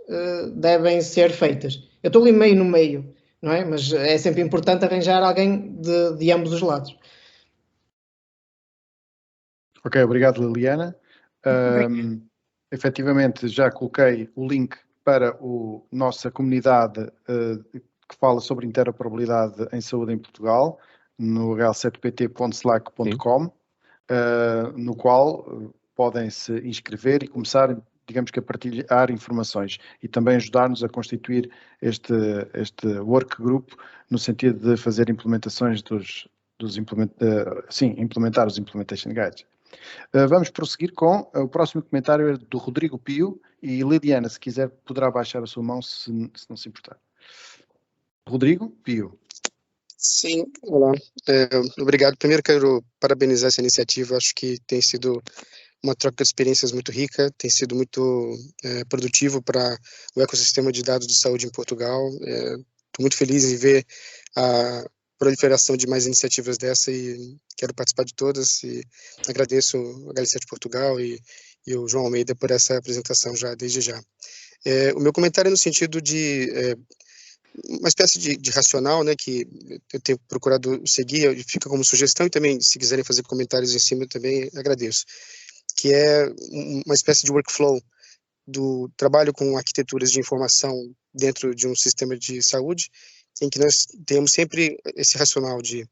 devem ser feitas. Eu estou ali meio no meio, não é? Mas é sempre importante arranjar alguém de ambos os lados. Ok, obrigado, Liliana. Efetivamente, já coloquei o link para a nossa comunidade que fala sobre interoperabilidade em saúde em Portugal, no hl7pt.slack.com, no qual podem se inscrever e começar, digamos que a partilhar informações e também ajudar-nos a constituir este workgroup no sentido de fazer implementações implementar os Implementation Guides. Vamos prosseguir com o próximo comentário do Rodrigo Pio e Liliana, se quiser, poderá baixar a sua mão se não se importar. Rodrigo Pio. Sim, olá. Obrigado. Primeiro quero parabenizar essa iniciativa, acho que tem sido uma troca de experiências muito rica, tem sido muito produtivo para o ecossistema de dados de saúde em Portugal. Estou muito feliz em ver a proliferação de mais iniciativas dessa e quero participar de todas e agradeço a HL7 Portugal e o João Almeida por essa apresentação já desde já. O meu comentário é no sentido de uma espécie de racional, né, que eu tenho procurado seguir, fica como sugestão e também se quiserem fazer comentários em cima eu também agradeço, que é uma espécie de workflow do trabalho com arquiteturas de informação dentro de um sistema de saúde, em que nós temos sempre esse racional de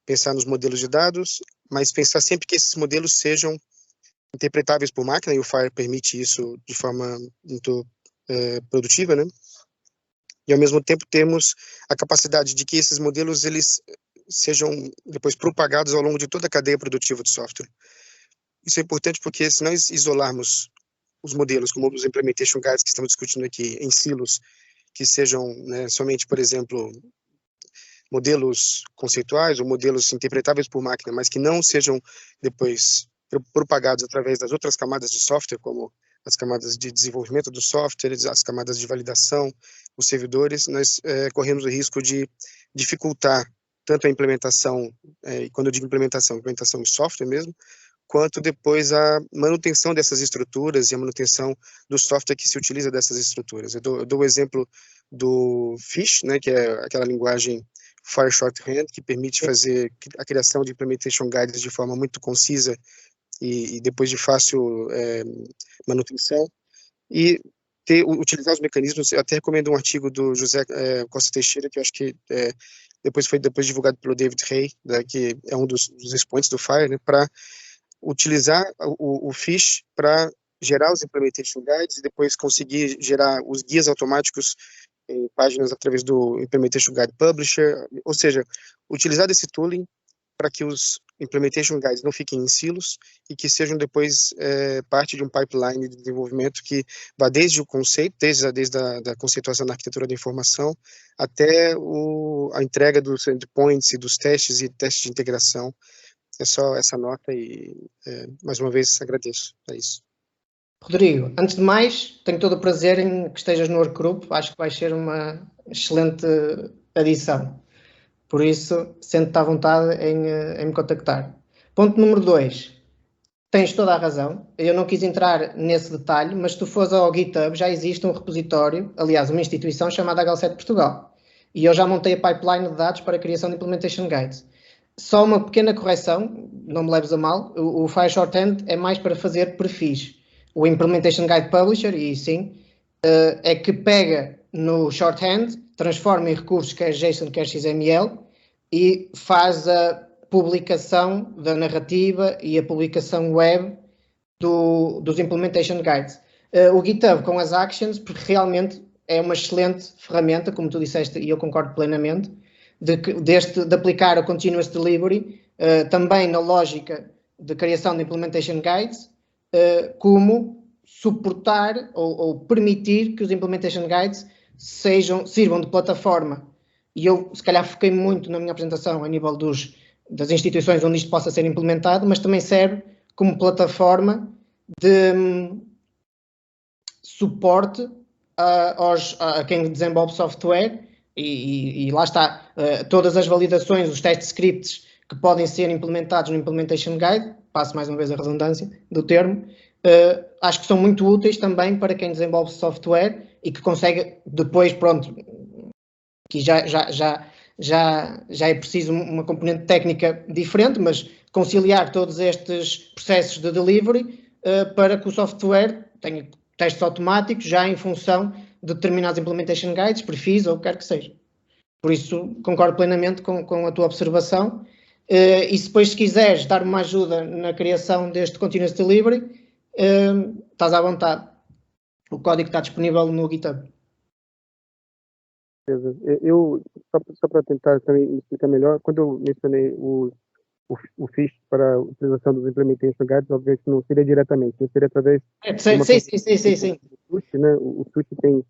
pensar nos modelos de dados, mas pensar sempre que esses modelos sejam interpretáveis por máquina, e o FHIR permite isso de forma muito produtiva, né? E ao mesmo tempo temos a capacidade de que esses modelos eles sejam depois propagados ao longo de toda a cadeia produtiva do software. Isso é importante porque se nós isolarmos os modelos, como os Implementation Guides que estamos discutindo aqui, em silos, que sejam, né, somente, por exemplo, modelos conceituais ou modelos interpretáveis por máquina, mas que não sejam depois propagados através das outras camadas de software, como as camadas de desenvolvimento do software, as camadas de validação, os servidores, nós corremos o risco de dificultar tanto a implementação, quando eu digo implementação de software mesmo, quanto depois a manutenção dessas estruturas e a manutenção do software que se utiliza dessas estruturas. Eu dou o exemplo do Fish, né, que é aquela linguagem Fire Shorthand, que permite fazer a criação de implementation guides de forma muito concisa e depois de fácil manutenção, e utilizar os mecanismos. Eu até recomendo um artigo do José Costa Teixeira, que eu acho que foi divulgado pelo David Hay, né, que é um dos expoentes do Fire, né, para utilizar o Fish para gerar os implementation guides e depois conseguir gerar os guias automáticos em páginas através do Implementation Guide Publisher, ou seja, utilizar desse tooling para que os Implementation Guides não fiquem em silos e que sejam depois parte de um pipeline de desenvolvimento que vá desde o conceito, desde a conceituação da arquitetura da informação, até a entrega dos endpoints e dos testes e testes de integração. É só essa nota e, mais uma vez, agradeço. É isso. Rodrigo, antes de mais, tenho todo o prazer em que estejas no workgroup. Acho que vai ser uma excelente adição. Por isso, sente-te à vontade em me contactar. Ponto número 2. Tens toda a razão. Eu não quis entrar nesse detalhe, mas se tu fores ao GitHub, já existe um repositório, aliás, uma instituição chamada HL7 Portugal. E eu já montei a pipeline de dados para a criação de Implementation Guides. Só uma pequena correção, não me leves a mal, o Fire Shorthand é mais para fazer perfis. O Implementation Guide Publisher, e sim, é que pega no Shorthand, transforma em recursos quer JSON, quer XML, e faz a publicação da narrativa e a publicação web dos Implementation Guides. O GitHub com as Actions, porque realmente é uma excelente ferramenta, como tu disseste, e eu concordo plenamente, de aplicar o Continuous Delivery, também na lógica de criação de Implementation Guides, como suportar ou permitir que os Implementation Guides sirvam de plataforma. E eu, se calhar, foquei muito na minha apresentação a nível das instituições onde isto possa ser implementado, mas também serve como plataforma de suporte a quem desenvolve software e lá está, todas as validações, os testes scripts que podem ser implementados no Implementation Guide, passo mais uma vez a redundância do termo, acho que são muito úteis também para quem desenvolve software e que consegue depois, pronto, que já é preciso uma componente técnica diferente, mas conciliar todos estes processos de delivery para que o software tenha testes automáticos já em função de determinados Implementation Guides, perfis ou o que quer que seja. Por isso, concordo plenamente com a tua observação. E depois, se quiseres dar uma ajuda na criação deste Continuous Delivery, estás à vontade. O código está disponível no GitHub. Eu, só para tentar também explicar melhor, quando eu mencionei o Fish para a utilização dos Implementation Guides, obviamente não seria diretamente, não seria através... Sim. Né? O Sushi tem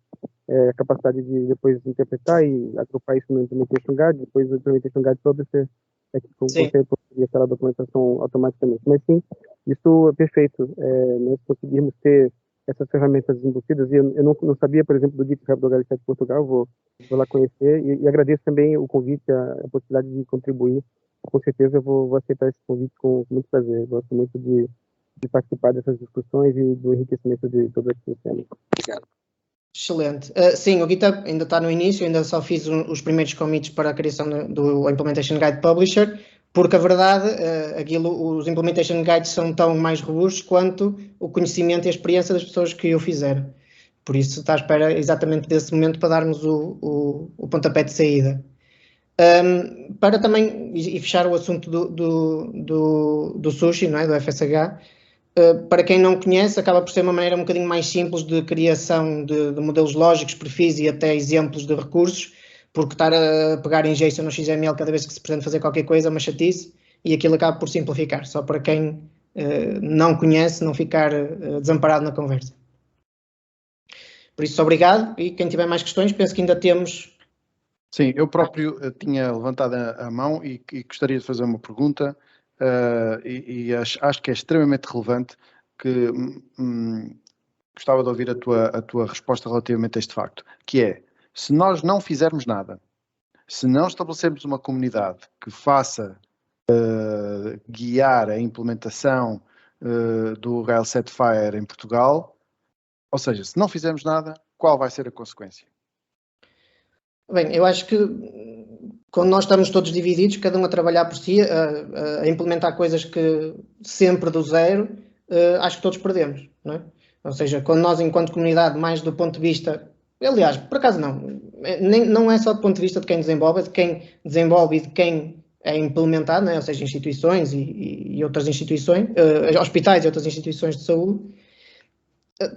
a capacidade de depois interpretar e agrupar isso no Implementation Guide, depois o Implementation Guide Publisher que consegue produzir aquela documentação automaticamente. Mas sim, isso é perfeito. Nós conseguirmos ter essas ferramentas embutidas, e eu não sabia, por exemplo, do GitHub do HL7 Portugal, vou lá conhecer, e agradeço também o convite, a possibilidade de contribuir. Com certeza eu vou aceitar esse convite com muito prazer. Gosto muito de participar dessas discussões e do enriquecimento de todo esse sistema. Obrigado. Excelente. Sim, o GitHub ainda está no início, ainda só fiz os primeiros commits para a criação do Implementation Guide Publisher, porque a verdade, os Implementation Guides são tão mais robustos quanto o conhecimento e a experiência das pessoas que o fizeram. Por isso está à espera exatamente desse momento para darmos o pontapé de saída. Para também, e fechar o assunto do Sushi, não é? Do FSH, para quem não conhece, acaba por ser uma maneira um bocadinho mais simples de criação de modelos lógicos, perfis e até exemplos de recursos, porque estar a pegar em JSON ou XML cada vez que se pretende fazer qualquer coisa é uma chatice e aquilo acaba por simplificar, só para quem não conhece, não ficar desamparado na conversa. Por isso, obrigado, e quem tiver mais questões, penso que ainda temos... Sim, eu próprio tinha levantado a mão e gostaria de fazer uma pergunta, e acho que é extremamente relevante, que gostava de ouvir a tua resposta relativamente a este facto, que é, se nós não fizermos nada, Se não estabelecermos uma comunidade que faça guiar a implementação do Rail Setfire em Portugal, ou seja, se não fizermos nada, qual vai ser a consequência? Bem, eu acho que quando nós estamos todos divididos, cada um a trabalhar por si, a implementar coisas que sempre do zero, acho que todos perdemos, não é? Ou seja, quando nós, enquanto comunidade, mais do ponto de vista, aliás, por acaso não é só do ponto de vista de quem desenvolve, é de quem desenvolve e de quem é implementado, não é? Ou seja, instituições e outras instituições, hospitais e outras instituições de saúde,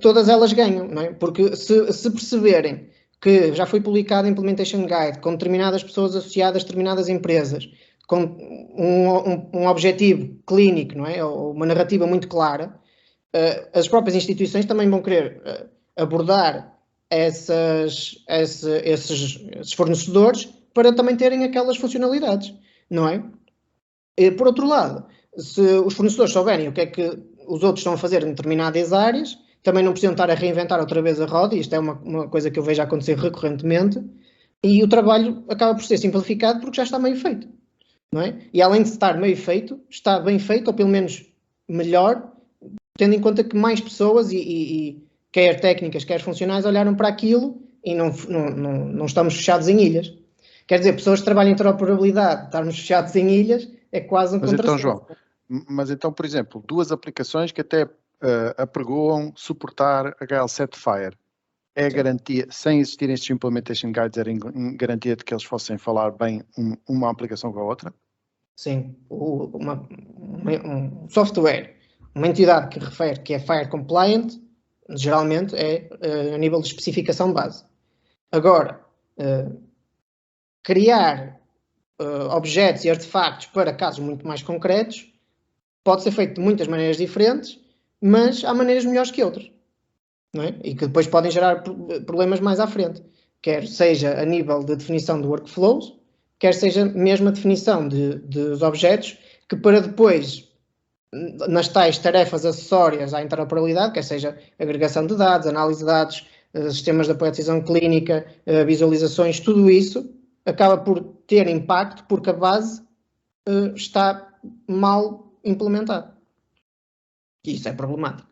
todas elas ganham, não é? Porque se perceberem que já foi publicado a Implementation Guide com determinadas pessoas associadas a determinadas empresas, com um objetivo clínico, não é? Ou uma narrativa muito clara, as próprias instituições também vão querer abordar esses fornecedores para também terem aquelas funcionalidades, não é? E, por outro lado, se os fornecedores souberem o que é que os outros estão a fazer em determinadas áreas, também não precisam estar a reinventar outra vez a roda, e isto é uma coisa que eu vejo acontecer recorrentemente, e o trabalho acaba por ser simplificado porque já está meio feito, não é? E além de estar meio feito, está bem feito, ou pelo menos melhor, tendo em conta que mais pessoas, quer técnicas, quer funcionais, olharam para aquilo e não estamos fechados em ilhas. Quer dizer, pessoas que trabalham em interoperabilidade, estarmos fechados em ilhas, é quase um contrassenso. Então, João, mas então, por exemplo, duas aplicações que até apregoam suportar HL Setfire. É a garantia, sem existirem estes Implementation Guides, era garantia de que eles fossem falar bem uma aplicação com a outra? Sim. Um software, uma entidade que refere que é Fire Compliant, geralmente é a nível de especificação base. Agora, criar objetos e artefactos para casos muito mais concretos pode ser feito de muitas maneiras diferentes, mas há maneiras melhores que outras, não é? E que depois podem gerar problemas mais à frente, quer seja a nível de definição de workflows, quer seja mesmo a definição dos objetos, que para depois, nas tais tarefas acessórias à interoperabilidade, quer seja agregação de dados, análise de dados, sistemas de apoio à decisão clínica, visualizações, tudo isso acaba por ter impacto porque a base está mal implementada. E isso é problemático.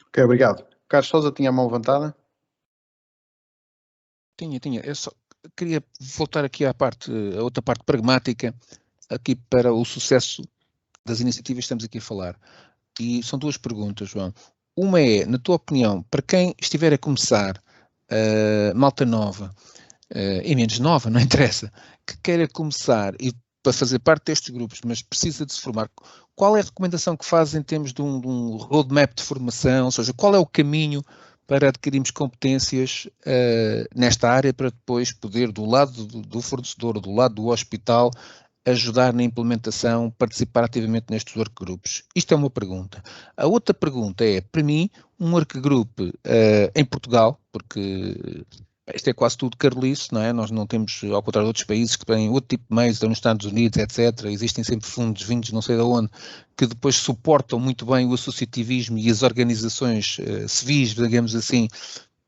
Ok, obrigado. Carlos Sousa tinha a mão levantada? Tinha. Eu só queria voltar aqui a outra parte pragmática, aqui para o sucesso das iniciativas que estamos aqui a falar. E são duas perguntas, João. Uma é, na tua opinião, para quem estiver a começar, malta nova, e menos nova, não interessa, que queira começar e para fazer parte destes grupos, mas precisa de se formar, qual é a recomendação que faz em termos de um roadmap de formação, ou seja, qual é o caminho para adquirirmos competências nesta área para depois poder, do lado do fornecedor, do lado do hospital, ajudar na implementação, participar ativamente nestes workgroups? Isto é uma pergunta. A outra pergunta é, para mim, um workgroup em Portugal, porque isto é quase tudo carolice, não é? Nós não temos, ao contrário de outros países que têm outro tipo de meios, estão nos Estados Unidos, etc. Existem sempre fundos vindos não sei de onde, que depois suportam muito bem o associativismo e as organizações civis, digamos assim,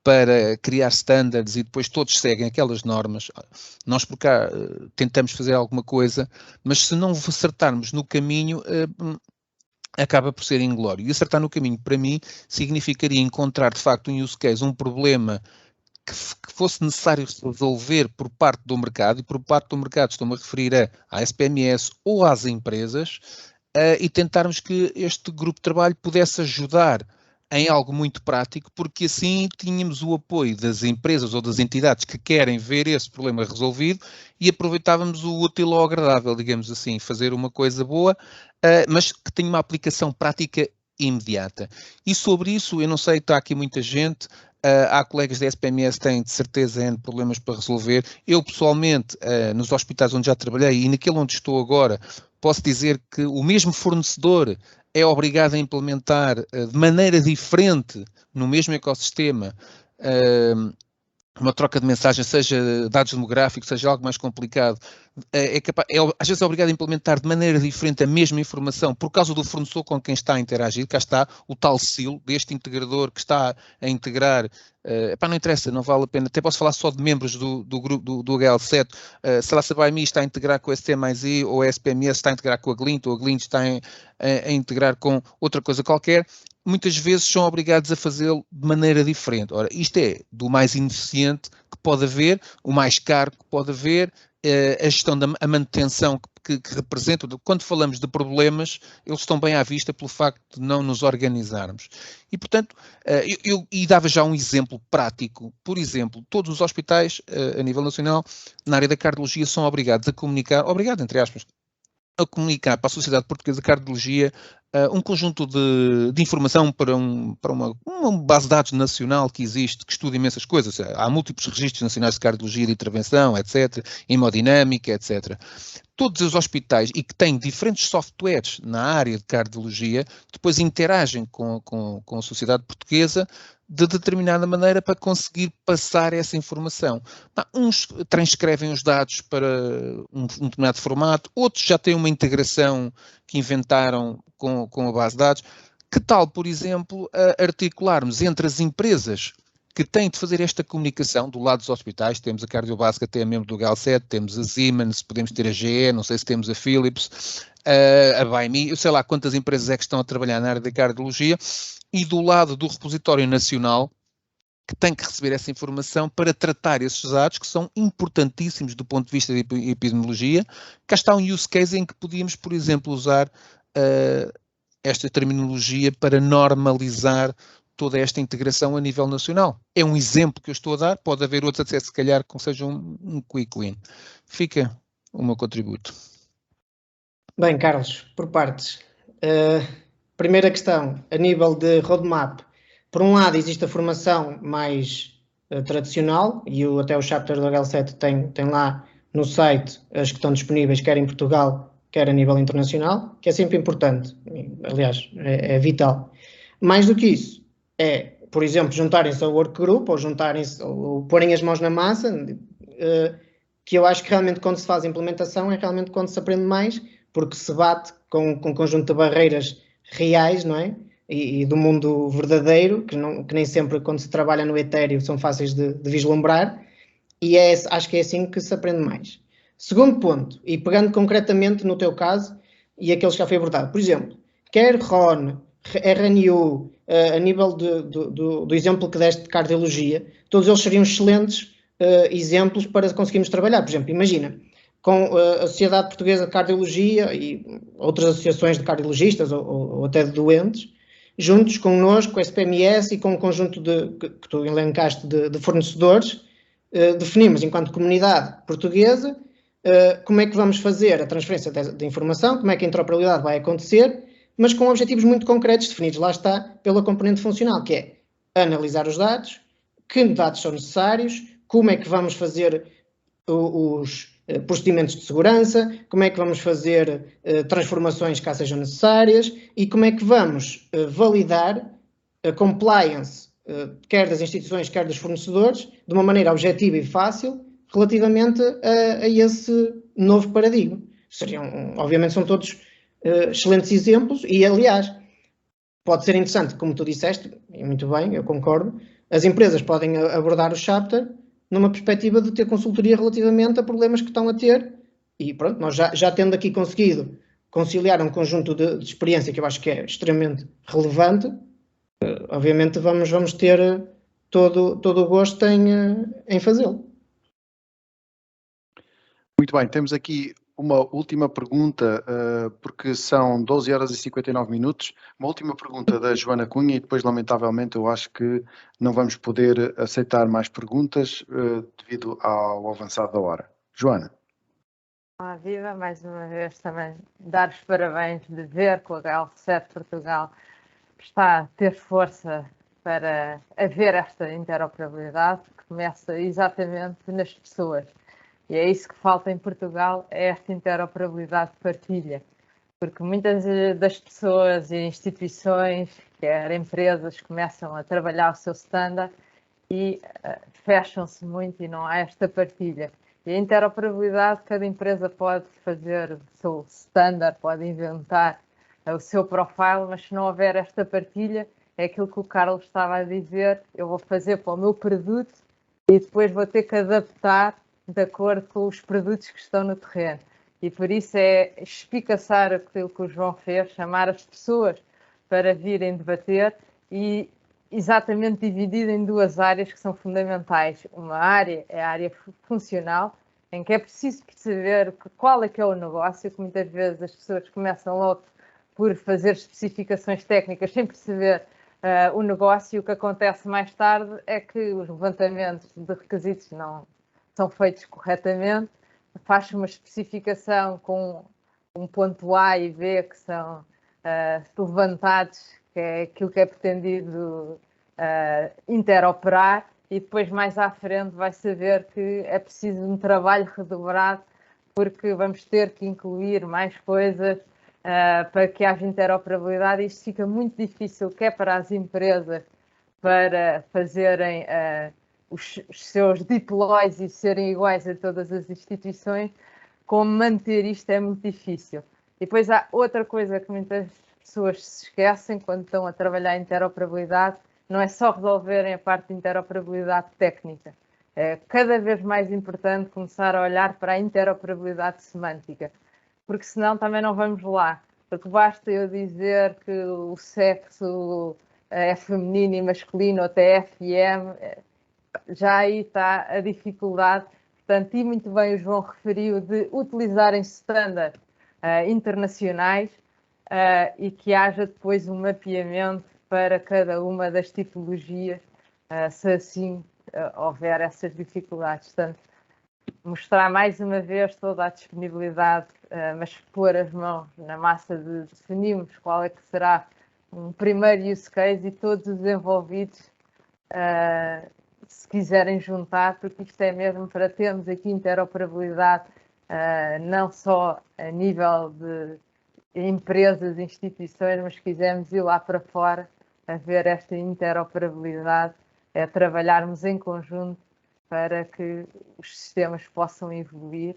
para criar standards e depois todos seguem aquelas normas. Nós por cá tentamos fazer alguma coisa, mas se não acertarmos no caminho, acaba por ser inglório. E acertar no caminho, para mim, significaria encontrar de facto um use case, um problema que fosse necessário resolver por parte do mercado, e por parte do mercado estou-me a referir à SPMS ou às empresas, e tentarmos que este grupo de trabalho pudesse ajudar em algo muito prático, porque assim tínhamos o apoio das empresas ou das entidades que querem ver esse problema resolvido e aproveitávamos o útil ao agradável, digamos assim, fazer uma coisa boa, mas que tenha uma aplicação prática imediata. E sobre isso, eu não sei, está aqui muita gente, há colegas da SPMS que têm de certeza N problemas para resolver. Eu pessoalmente, nos hospitais onde já trabalhei e naquele onde estou agora, posso dizer que o mesmo fornecedor é obrigado a implementar de maneira diferente no mesmo ecossistema uma troca de mensagens, seja dados demográficos, seja algo mais complicado, às vezes é obrigado a implementar de maneira diferente a mesma informação por causa do fornecedor com quem está a interagir. Cá está o tal silo deste integrador que está a integrar. Não interessa, não vale a pena. Até posso falar só de membros do grupo do HL7. Se a SABAIMI está a integrar com a STMIZ ou a SPMS está a integrar com a Glint, ou a Glint está a integrar com outra coisa qualquer, muitas vezes são obrigados a fazê-lo de maneira diferente. Ora, isto é do mais ineficiente que pode haver, o mais caro que pode haver, a gestão a manutenção que representa. Quando falamos de problemas, eles estão bem à vista pelo facto de não nos organizarmos. E, portanto, eu dava já um exemplo prático. Por exemplo, todos os hospitais a nível nacional, na área da cardiologia, são obrigados a comunicar, entre aspas, a comunicar para a Sociedade Portuguesa de Cardiologia um conjunto de informação para uma base de dados nacional que existe, que estuda imensas coisas. Há múltiplos registros nacionais de cardiologia de intervenção, etc., hemodinâmica, etc. Todos os hospitais e que têm diferentes softwares na área de cardiologia, depois interagem com a Sociedade Portuguesa de determinada maneira para conseguir passar essa informação. Uns transcrevem os dados para um determinado formato, outros já têm uma integração que inventaram com a base de dados. Que tal, por exemplo, articularmos entre as empresas que têm de fazer esta comunicação do lado dos hospitais? Temos a Cardiobásica, até mesmo do HL7, temos a Siemens, podemos ter a GE, não sei se temos a Philips, a BAIMI, eu sei lá quantas empresas é que estão a trabalhar na área da cardiologia, e do lado do repositório nacional, que tem que receber essa informação para tratar esses dados, que são importantíssimos do ponto de vista de epidemiologia. Cá está um use case em que podíamos, por exemplo, usar esta terminologia para normalizar toda esta integração a nível nacional. É um exemplo que eu estou a dar, pode haver outros até se calhar que sejam um quick win. Fica o meu contributo. Bem, Carlos, por partes. Primeira questão, a nível de roadmap. Por um lado, existe a formação mais tradicional, e até o chapter do HL7 tem lá no site as que estão disponíveis, quer em Portugal, quer a nível internacional, que é sempre importante. Aliás, é vital. Mais do que isso, por exemplo, juntarem-se ao workgroup, ou juntarem-se, ou porem as mãos na massa, que eu acho que realmente quando se faz a implementação é realmente quando se aprende mais, porque se bate com um conjunto de barreiras reais, não é? E do mundo verdadeiro, que nem sempre quando se trabalha no etéreo são fáceis de vislumbrar, e acho que é assim que se aprende mais. Segundo ponto, e pegando concretamente no teu caso, e aqueles que já foi abordado, por exemplo, quer RON, RNU, a nível do exemplo que deste de cardiologia, todos eles seriam excelentes exemplos para conseguirmos trabalhar. Por exemplo, imagina, com a Sociedade Portuguesa de Cardiologia e outras associações de cardiologistas ou até de doentes, juntos connosco, com a SPMS e com um conjunto que tu elencaste de fornecedores, definimos enquanto comunidade portuguesa como é que vamos fazer a transferência de informação, como é que a interoperabilidade vai acontecer, mas com objetivos muito concretos definidos, lá está, pela componente funcional, que é analisar os dados, que dados são necessários, como é que vamos fazer os procedimentos de segurança, como é que vamos fazer transformações caso sejam necessárias e como é que vamos validar a compliance, quer das instituições, quer dos fornecedores, de uma maneira objetiva e fácil, relativamente a esse novo paradigma. Obviamente são todos excelentes exemplos e, aliás, pode ser interessante, como tu disseste, e muito bem, eu concordo, as empresas podem abordar o chapter numa perspectiva de ter consultoria relativamente a problemas que estão a ter e pronto, nós já tendo aqui conseguido conciliar um conjunto de experiência que eu acho que é extremamente relevante, obviamente vamos ter todo o gosto em fazê-lo. Muito bem, temos aqui uma última pergunta, porque são 12 horas e 59 minutos. Uma última pergunta da Joana Cunha e depois, lamentavelmente, eu acho que não vamos poder aceitar mais perguntas devido ao avançado da hora. Joana. Olá, viva, mais uma vez também dar os parabéns de ver que o HL7 Portugal está a ter força para haver esta interoperabilidade que começa exatamente nas pessoas. E é isso que falta em Portugal, é esta interoperabilidade de partilha. Porque muitas das pessoas e instituições, quer empresas, começam a trabalhar o seu standard e fecham-se muito e não há esta partilha. E a interoperabilidade, cada empresa pode fazer o seu standard, pode inventar o seu profile, mas se não houver esta partilha, é aquilo que o Carlos estava a dizer, eu vou fazer para o meu produto e depois vou ter que adaptar de acordo com os produtos que estão no terreno. E por isso é espicaçar aquilo que o João fez, chamar as pessoas para virem debater e exatamente dividido em duas áreas que são fundamentais. Uma área é a área funcional, em que é preciso perceber qual é que é o negócio, que muitas vezes as pessoas começam logo por fazer especificações técnicas sem perceber o negócio, e o que acontece mais tarde é que os levantamentos de requisitos não são feitos corretamente, faz-se uma especificação com um ponto A e B que são levantados, que é aquilo que é pretendido interoperar, e depois mais à frente vai saber que é preciso um trabalho redobrado, porque vamos ter que incluir mais coisas para que haja interoperabilidade. Isto fica muito difícil, quer para as empresas, para fazerem os seus deploys e serem iguais a todas as instituições, como manter isto é muito difícil. E depois há outra coisa que muitas pessoas se esquecem quando estão a trabalhar em interoperabilidade, não é só resolverem a parte de interoperabilidade técnica. É cada vez mais importante começar a olhar para a interoperabilidade semântica, porque senão também não vamos lá. Porque basta eu dizer que o sexo é feminino e masculino, até FM, já aí está a dificuldade. Portanto, e muito bem o João referiu de utilizarem standards internacionais e que haja depois um mapeamento para cada uma das tipologias, se assim houver essas dificuldades. Portanto, mostrar mais uma vez toda a disponibilidade, mas pôr as mãos na massa de definirmos qual é que será um primeiro use case e todos os envolvidos se quiserem juntar, porque isto é mesmo para termos aqui interoperabilidade, não só a nível de empresas, instituições, mas quisermos ir lá para fora a ver esta interoperabilidade, é trabalharmos em conjunto para que os sistemas possam evoluir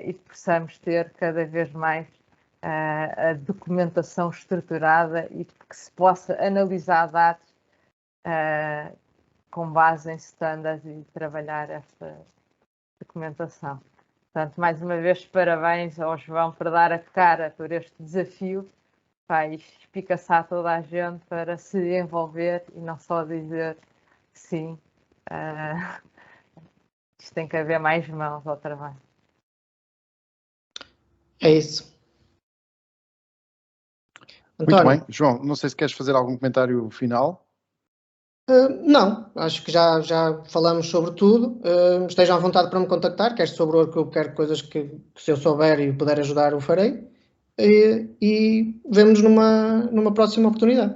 e possamos ter cada vez mais a documentação estruturada e que se possa analisar dados com base em standards e trabalhar esta documentação. Portanto, mais uma vez, parabéns ao João por dar a cara por este desafio, vai espicaçar toda a gente para se envolver e não só dizer sim. Isto tem que haver mais mãos ao trabalho. É isso. António. Muito bem. João, não sei se queres fazer algum comentário final. Não, acho que já falamos sobre tudo. Estejam à vontade para me contactar, quer sobre o workgroup, quer coisas que se eu souber e puder ajudar, o farei. E vemo-nos numa próxima oportunidade.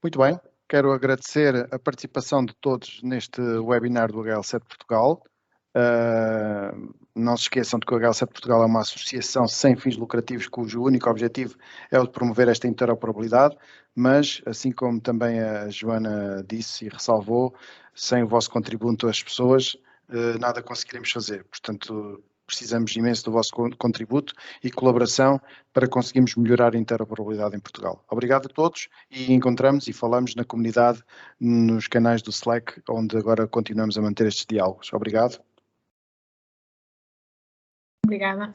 Muito bem. Quero agradecer a participação de todos neste webinar do HL7 Portugal. Não se esqueçam de que o HL7 Portugal é uma associação sem fins lucrativos cujo único objetivo é o de promover esta interoperabilidade, mas, assim como também a Joana disse e ressalvou, sem o vosso contributo às pessoas, nada conseguiremos fazer. Portanto, precisamos imenso do vosso contributo e colaboração para conseguirmos melhorar a interoperabilidade em Portugal. Obrigado a todos e encontramos e falamos na comunidade, nos canais do Slack, onde agora continuamos a manter estes diálogos. Obrigado. Obrigada.